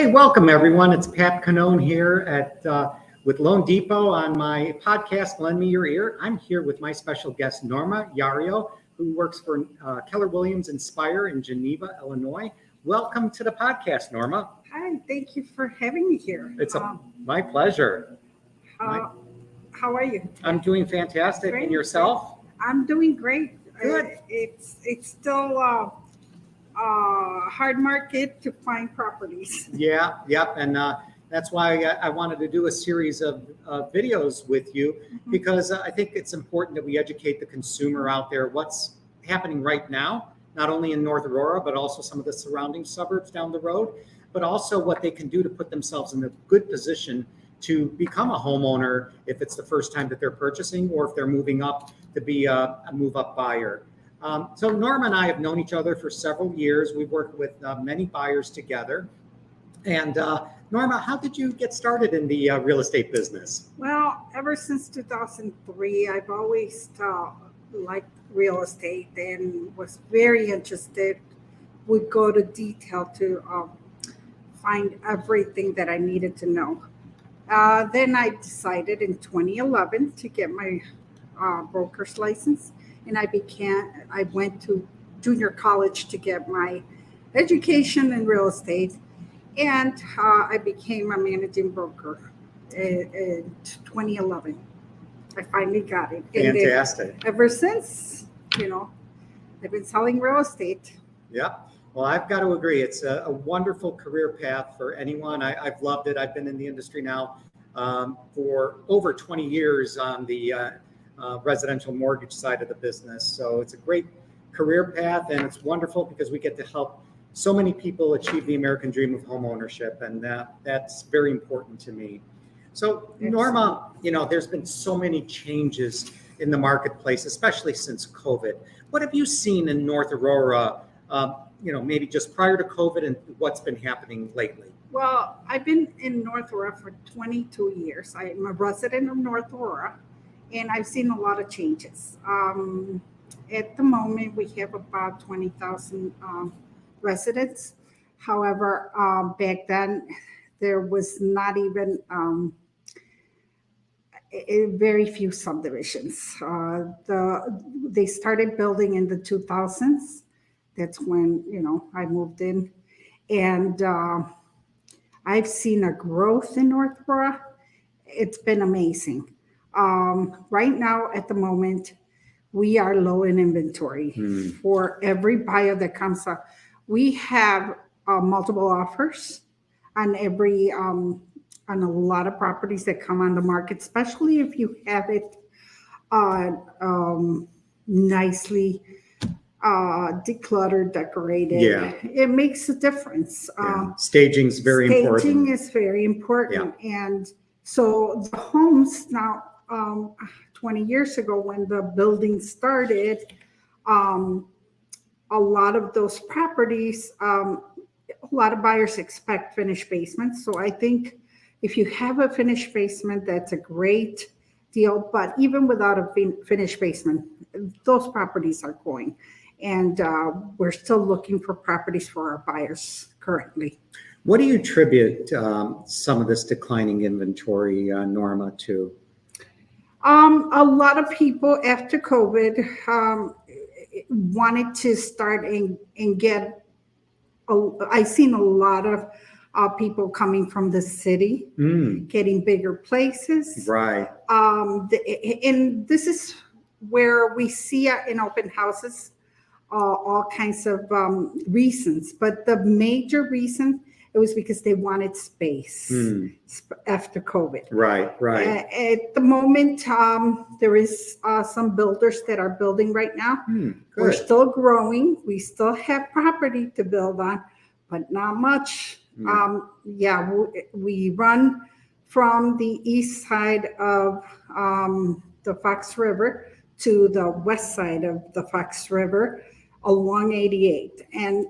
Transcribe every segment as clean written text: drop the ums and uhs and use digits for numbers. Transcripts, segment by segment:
Hey, welcome everyone. It's Pat Canone here with Loan Depot on my podcast, Lend Me Your Ear. I'm here with my special guest, Norma Yario, who works for Keller Williams Inspire in Geneva, Illinois. Welcome to the podcast, Norma. Hi, thank you for having me here. It's my pleasure. How are you? I'm doing fantastic. Great. And yourself? I'm doing great. Good. It's still a hard market to find properties. Yeah, yep. And that's why I wanted to do a series of videos with you, because I think it's important that we educate the consumer out there what's happening right now, not only in North Aurora, but also some of the surrounding suburbs down the road, but also what they can do to put themselves in a good position to become a homeowner if it's the first time that they're purchasing, or if they're moving up to be a move-up buyer. So Norma and I have known each other for several years. We've worked with many buyers together. And Norma, how did you get started in the real estate business? Well, ever since 2003, I've always liked real estate and was very interested, would go to detail to find everything that I needed to know. Then I decided in 2011 to get my broker's license, and I went to junior college to get my education in real estate, and I became a managing broker in 2011. I finally got it. Fantastic. And ever since, I've been selling real estate. Yeah. Well, I've got to agree. It's a wonderful career path for anyone. I've loved it. I've been in the industry now for over 20 years on the residential mortgage side of the business. So it's a great career path, and it's wonderful because we get to help so many people achieve the American dream of home ownership, and that's very important to me. So Norma, there's been so many changes in the marketplace, especially since COVID. What have you seen in North Aurora, maybe just prior to COVID, and what's been happening lately? Well, I've been in North Aurora for 22 years. I'm a resident of North Aurora, and I've seen a lot of changes. At the moment, we have about 20,000 residents. However, back then, there was not even very few subdivisions. They started building in the 2000s. That's when, I moved in. And I've seen a growth in North Aurora. It's been amazing. Right now, at the moment, we are low in inventory for every buyer that comes up. We have multiple offers on on a lot of properties that come on the market, especially if you have it nicely decluttered, decorated. Yeah. It makes a difference. Staging is very important. Staging is very important. Yeah. And so the homes now, 20 years ago when the building started, a lot of those properties, a lot of buyers expect finished basements. So I think if you have a finished basement, that's a great deal. But even without a finished basement, those properties are going. And we're still looking for properties for our buyers currently. What do you attribute some of this declining inventory, Norma, to? A lot of people after COVID wanted to start and get. I've seen a lot of people coming from the city, getting bigger places. Right. And this is where we see in open houses all kinds of reasons. But the major reason, it was because they wanted space after COVID. Right. At the moment, there is some builders that are building right now. We're still growing. We still have property to build on, but not much. We run from the east side of the Fox River to the west side of the Fox River along 88. And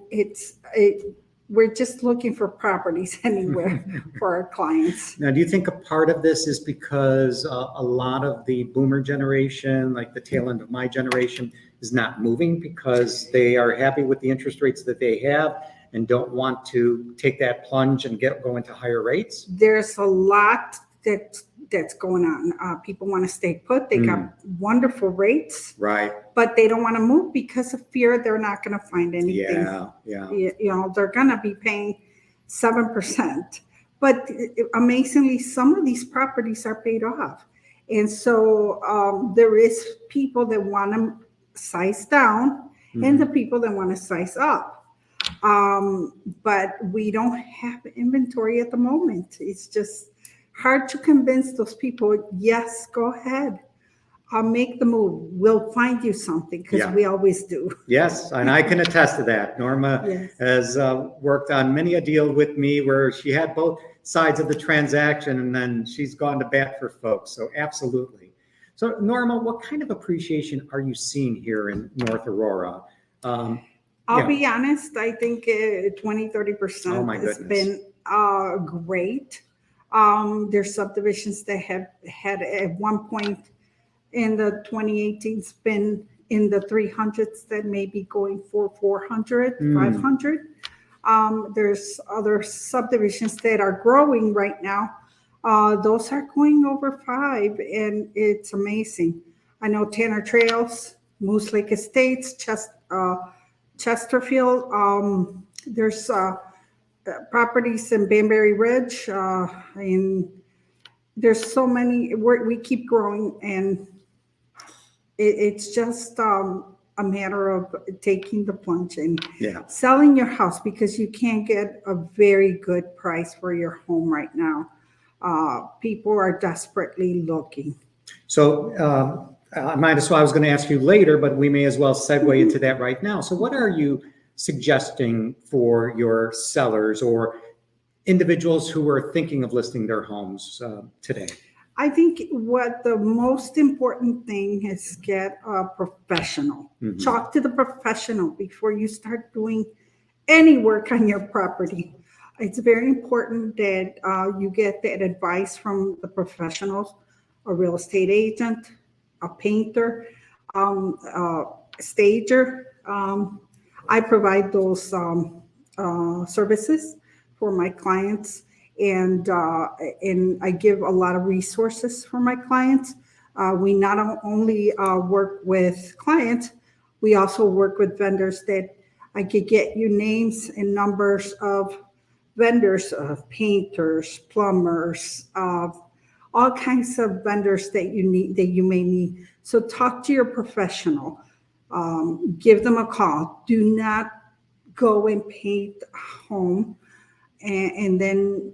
we're just looking for properties anywhere for our clients. Now, do you think a part of this is because a lot of the boomer generation, like the tail end of my generation, is not moving because they are happy with the interest rates that they have and don't want to take that plunge and go into higher rates? There's a lot that's going on. People want to stay put. They got wonderful rates, Right. but they don't want to move because of fear they're not going to find anything. Yeah. You know, they're going to be paying 7%. But amazingly, some of these properties are paid off. And so there is people that want to size down and the people that want to size up. But we don't have inventory at the moment. It's just hard to convince those people, yes, go ahead. I'll make the move. We'll find you something, because we always do. Yes, and I can attest to that. Norma has worked on many a deal with me where she had both sides of the transaction, and then she's gone to bat for folks. So absolutely. So Norma, what kind of appreciation are you seeing here in North Aurora? I'll be honest, I think 20-30% has been great. There's subdivisions that have had at one point in the 2018 been in the 300s that may be going for 400, 500. There's other subdivisions that are growing right now. Those are going over 5, and it's amazing. I know Tanner Trails, Moose Lake Estates, Chesterfield. There's properties in Banbury Ridge, and there's so many. We keep growing, and it's just a matter of taking the plunge and selling your house, because you can't get a very good price for your home right now. People are desperately looking. So I might as well, I was going to ask you later, but we may as well segue into that right now. So what are you suggesting for your sellers or individuals who are thinking of listing their homes today? I think what the most important thing is get a professional. Talk to the professional before you start doing any work on your property. It's very important that you get that advice from the professionals, a real estate agent, a painter, a stager. I provide those services for my clients, and I give a lot of resources for my clients. We not only work with clients, we also work with vendors that I could get you names and numbers of vendors, painters, plumbers, all kinds of vendors that you may need. So talk to your professional. Give them a call. Do not go and paint a home and then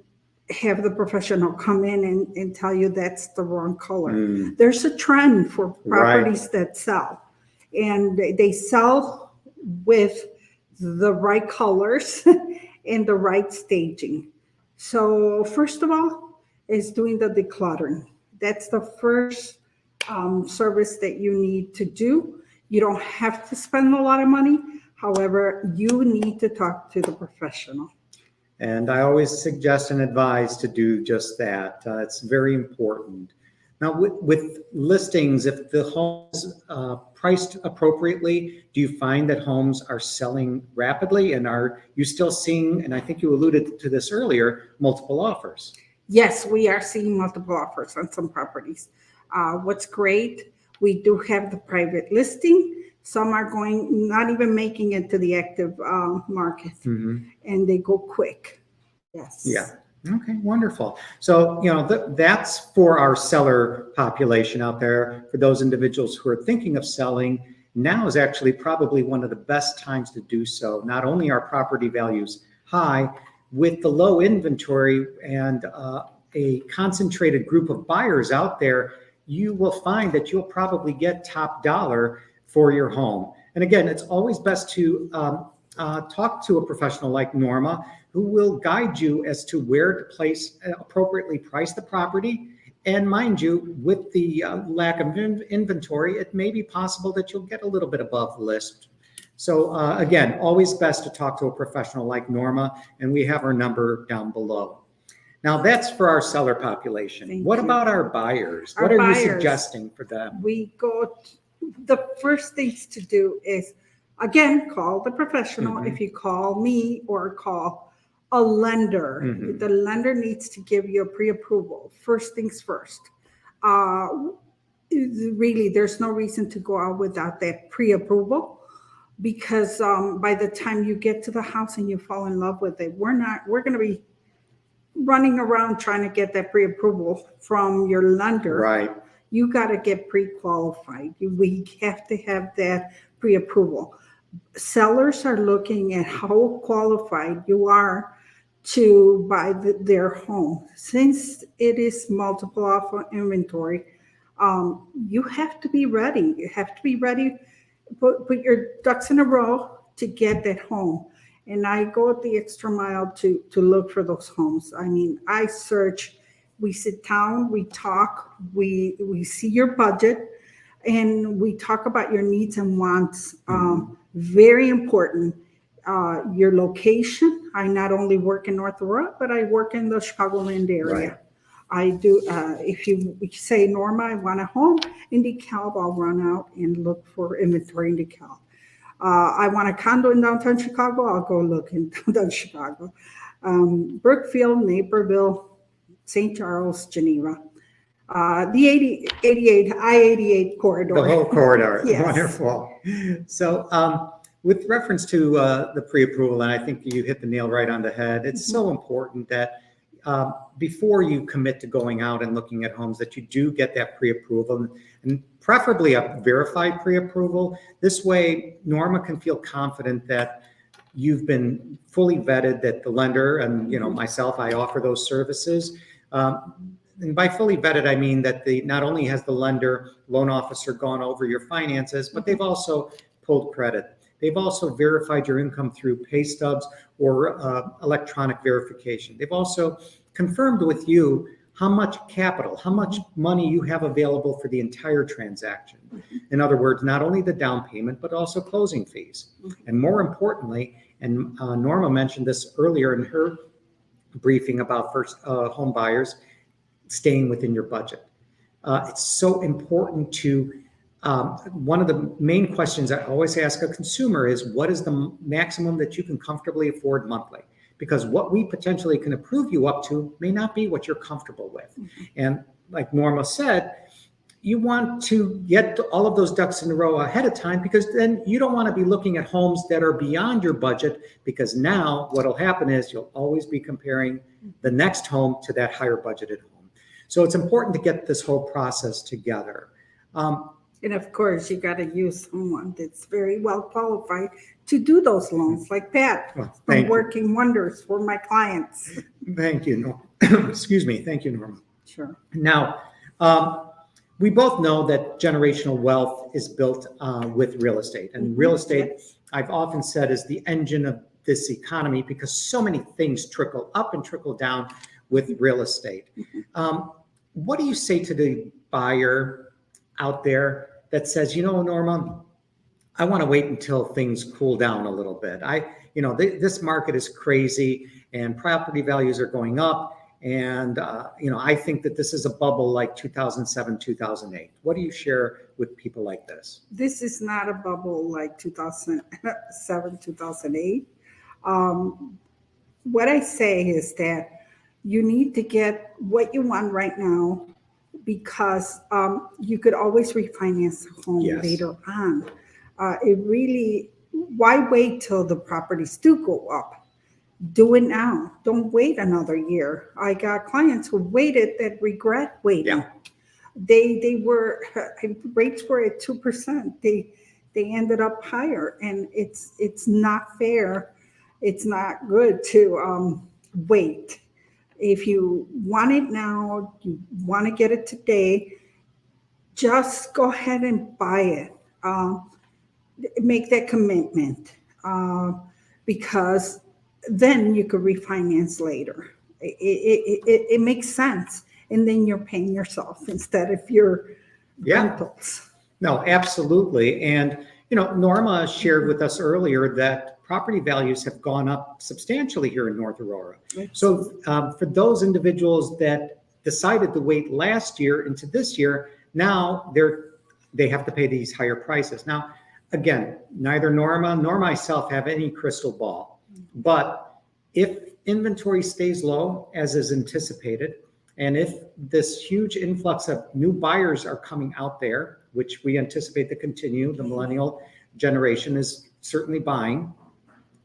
have the professional come in and tell you that's the wrong color. There's a trend for properties that sell, and they sell with the right colors and the right staging. So first of all is doing the decluttering. That's the first service that you need to do. You don't have to spend a lot of money. However, you need to talk to the professional. And I always suggest and advise to do just that. It's very important. Now, with listings, if the home is priced appropriately, do you find that homes are selling rapidly? And are you still seeing, and I think you alluded to this earlier, multiple offers? Yes, we are seeing multiple offers on some properties. What's great, we do have the private listing. Some are not even making it to the active market, and they go quick. Yes. Yeah. Okay, wonderful. So, that's for our seller population out there. For those individuals who are thinking of selling, now is actually probably one of the best times to do so. Not only are property values high, with the low inventory and a concentrated group of buyers out there, you will find that you'll probably get top dollar for your home. And again, it's always best to talk to a professional like Norma, who will guide you as to where to appropriately price the property. And mind you, with the lack of inventory, it may be possible that you'll get a little bit above list. So again, always best to talk to a professional like Norma, and we have her number down below. Now that's for our seller population. What about our buyers? What are you suggesting for them? The first things to do is Again, call the professional. Mhm. If you call me or call a lender, Mhm. the lender needs to give you a pre-approval. First things first. Uh, Really, there's no reason to go out without that pre-approval, because by the time you get to the house and you fall in love with it, we're going to be running around trying to get that pre-approval from your lender. Right. You got to get pre-qualified. We have to have that pre-approval. Sellers are looking at how qualified you are to buy their home. Since it is multiple offer inventory, you have to be ready. You have to be ready. Put your ducks in a row to get that home. And I go the extra mile to look for those homes. I mean, I search. We sit down, we talk, we see your budget, and we talk about your needs and wants. Very important. Your location. I not only work in North Aurora, but I work in the Chicagoland area. Right. I do. If you say, Norma, I want a home in DeKalb, I'll run out and look for inventory in DeKalb. I want a condo in downtown Chicago, I'll go look in downtown Chicago. Brookfield, Naperville, St. Charles, Geneva. The 88, I-88 corridor. The whole corridor. Yes. Wonderful. So with reference to the pre-approval, and I think you hit the nail right on the head, it's so important that before you commit to going out and looking at homes, that you do get that pre-approval, and preferably a verified pre-approval. This way, Norma can feel confident that you've been fully vetted, that the lender and myself, I offer those services. And by fully vetted, I mean that not only has the lender loan officer gone over your finances, but they've also pulled credit. They've also verified your income through pay stubs or electronic verification. They've also confirmed with you how much capital, how much money you have available for the entire transaction. In other words, not only the down payment, but also closing fees. And more importantly, and Norma mentioned this earlier in her briefing about first home buyers, staying within your budget. It's so important to, one of the main questions I always ask a consumer is, what is the maximum that you can comfortably afford monthly? Because what we potentially can approve you up to may not be what you're comfortable with. And like Norma said, you want to get all of those ducks in a row ahead of time, because then you don't want to be looking at homes that are beyond your budget, because now what'll happen is you'll always be comparing the next home to that higher budgeted home. So it's important to get this whole process together. And of course, you got to use someone that's very well qualified to do those loans, like Pat. Well, I'm working wonders for my clients. Thank you, Norma. Excuse me. Thank you, Norma. Sure. Now, we both know that generational wealth is built with real estate. And real estate, Yes. I've often said, is the engine of this economy, because so many things trickle up and trickle down with real estate. What do you say to the buyer out there that says, Norma, I want to wait until things cool down a little bit. This market is crazy and property values are going up. And, I think that this is a bubble like 2007, 2008. What do you share with people like this? This is not a bubble like 2007, 2008. What I say is that you need to get what you want right now, because you could always refinance the home later on. Why wait till the properties do go up? Do it now. Don't wait another year. I got clients who waited that regret waiting. Yeah. They were, rates were at 2%. They ended up higher, and it's not fair. It's not good to wait. If you want it now, you want to get it today, just go ahead and buy it. Make that commitment, because then you could refinance later. It makes sense. And then you're paying yourself instead of your rentals. No, absolutely. And, Norma shared with us earlier that property values have gone up substantially here in North Aurora. So for those individuals that decided to wait last year into this year, now they have to pay these higher prices. Now, again, neither Norma nor myself have any crystal ball, but if inventory stays low as is anticipated, and if this huge influx of new buyers are coming out there, which we anticipate to continue, the millennial generation is certainly buying.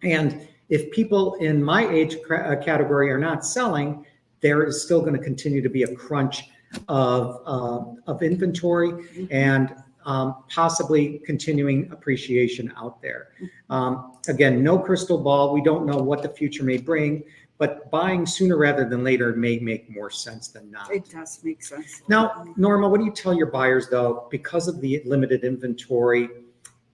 And if people in my age category are not selling, there is still going to continue to be a crunch of inventory and possibly continuing appreciation out there. Again, no crystal ball. We don't know what the future may bring, but buying sooner rather than later may make more sense than not. It does make sense. Now, Norma, what do you tell your buyers though, because of the limited inventory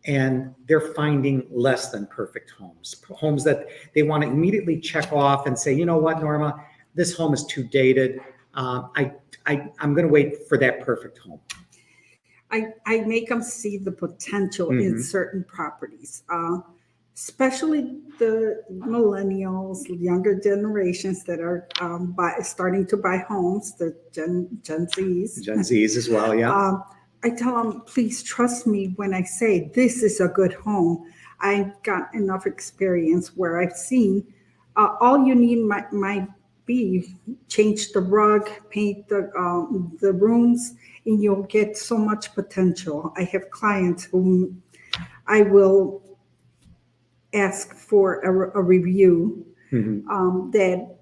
and they're finding less than perfect homes that they want to immediately check off and say, you know what, Norma, this home is too dated. I'm going to wait for that perfect home. I make them see the potential in certain properties, especially the millennials, younger generations that are starting to buy homes, the Gen Zs. Gen Zs as well, yeah. I tell them, please trust me when I say this is a good home. I've got enough experience where I've seen all you need might be change the rug, paint the rooms, and you'll get so much potential. I have clients whom I will ask for a review that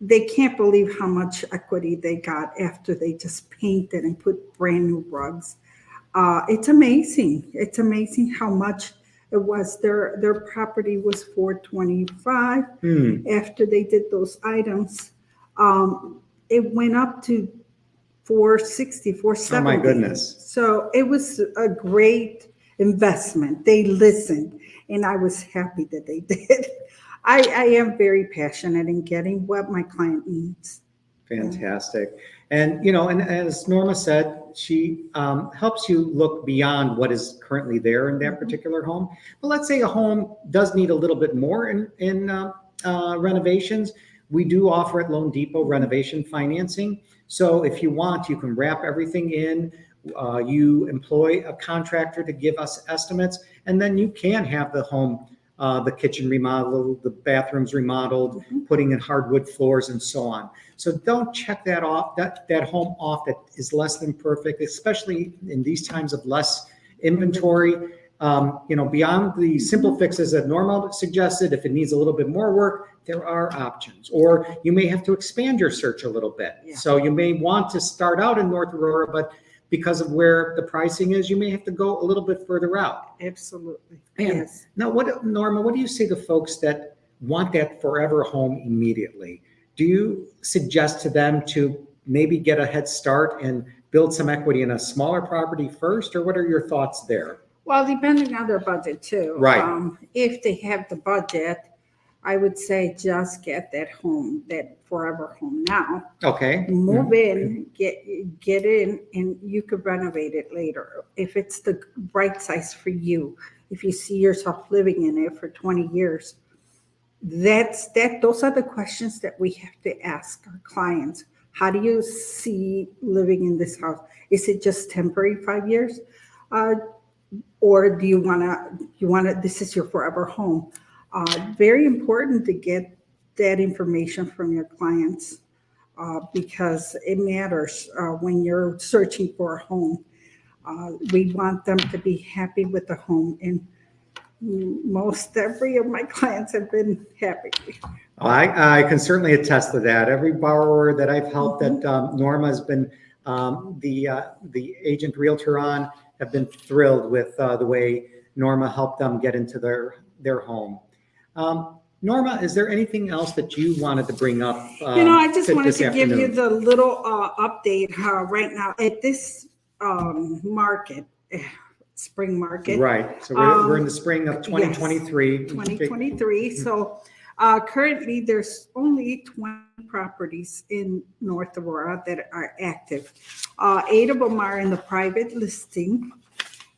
they can't believe how much equity they got after they just painted and put brand new rugs. It's amazing. It's amazing how much it was. Their property was $425. After they did those items, it went up to $460, $470. Oh my goodness. So it was a great investment. They listened, and I was happy that they did. I am very passionate in getting what my client needs. Fantastic. And, you know, and as Norma said, she helps you look beyond what is currently there in that particular home. But let's say a home does need a little bit more in renovations. We do offer at Loan Depot renovation financing. So if you want, you can wrap everything in. You employ a contractor to give us estimates, and then you can have the home, the kitchen remodeled, the bathrooms remodeled, putting in hardwood floors and so on. So don't check that off, that home off that is less than perfect, especially in these times of less inventory. You know, beyond the simple fixes that Norma suggested, if it needs a little bit more work, there are options. Or you may have to expand your search a little bit. Yeah. So you may want to start out in North Aurora, but because of where the pricing is, you may have to go a little bit further out. Absolutely. And yes. Now, Norma, what do you say to folks that want that forever home immediately? Do you suggest to them to maybe get a head start and build some equity in a smaller property first, or what are your thoughts there? Well, depending on their budget too. Right. If they have the budget, I would say just get that home, that forever home now. Okay. Move in, get in, and you could renovate it later. If it's the right size for you, if you see yourself living in it for 20 years, those are the questions that we have to ask our clients. How do you see living in this house? Is it just temporary 5 years? Or do you want to, this is your forever home? Very important to get that information from your clients because it matters when you're searching for a home. We want them to be happy with the home, and most every of my clients have been happy. I can certainly attest to that. Every borrower that I've helped that Norma has been the agent realtor on have been thrilled with the way Norma helped them get into their home. Norma, is there anything else that you wanted to bring up? I just wanted to give you the little update right now at this market, spring market. Right. So we're in the spring of 2023. Yes, 2023. So currently there's only 20 properties in North Aurora that are active. 8 of them are in the private listing.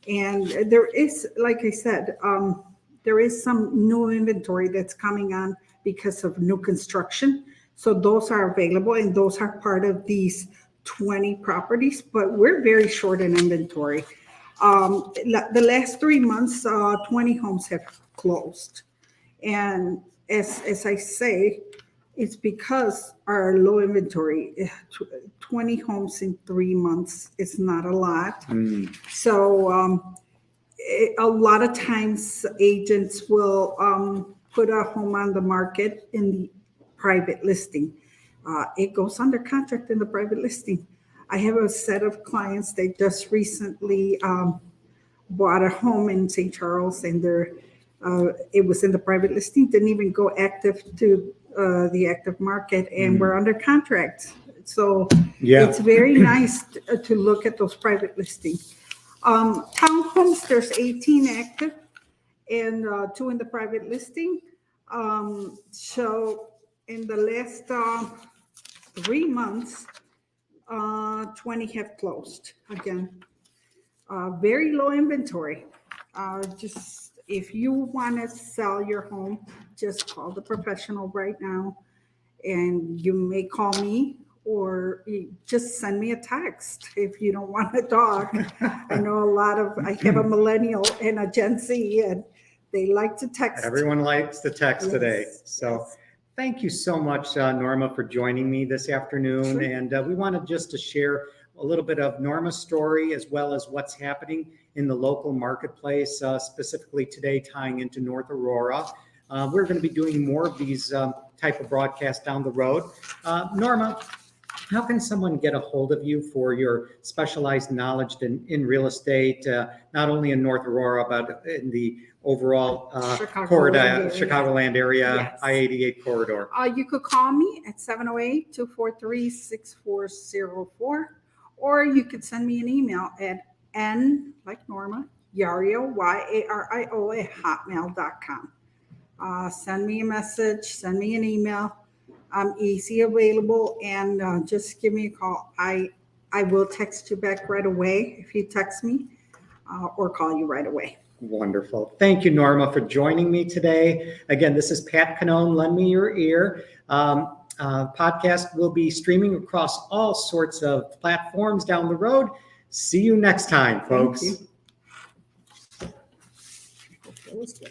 And there is, like I said, there is some new inventory that's coming on because of new construction. So those are available, and those are part of these 20 properties, but we're very short in inventory. The last 3 months, 20 homes have closed. And as I say, it's because our low inventory, 20 homes in 3 months is not a lot. So a lot of times agents will put a home on the market in the private listing. It goes under contract in the private listing. I have a set of clients that just recently bought a home in St. Charles, and it was in the private listing, didn't even go active to the active market, and we're under contract. So it's very nice to look at those private listings. Townhomes, there's 18 active and 2 in the private listing. So in the last 3 months, 20 have closed again. Very low inventory. Just if you want to sell your home, just call the professional right now, and you may call me or you just send me a text if you don't want to talk. I know I have a millennial and a Gen Z, and they like to text. Everyone likes to text today. So thank you so much, Norma, for joining me this afternoon. Sure. And we wanted just to share a little bit of Norma's story as well as what's happening in the local marketplace, specifically today tying into North Aurora. We're going to be doing more of these type of broadcasts down the road. Norma, how can someone get a hold of you for your specialized knowledge in real estate, not only in North Aurora, but in the overall Chicagoland area, Yes. I-88 corridor? You could call me at 708-243-6404, or you could send me an email at N, like Norma, Yario, Yario @hotmail.com. Send me a message, send me an email. I'm easy available, and just give me a call. I will text you back right away if you text me, or call you right away. Wonderful. Thank you, Norma, for joining me today. Again, this is Pat Canone, Lend Me Your Ear. Podcast will be streaming across all sorts of platforms down the road. See you next time, folks. Thank you.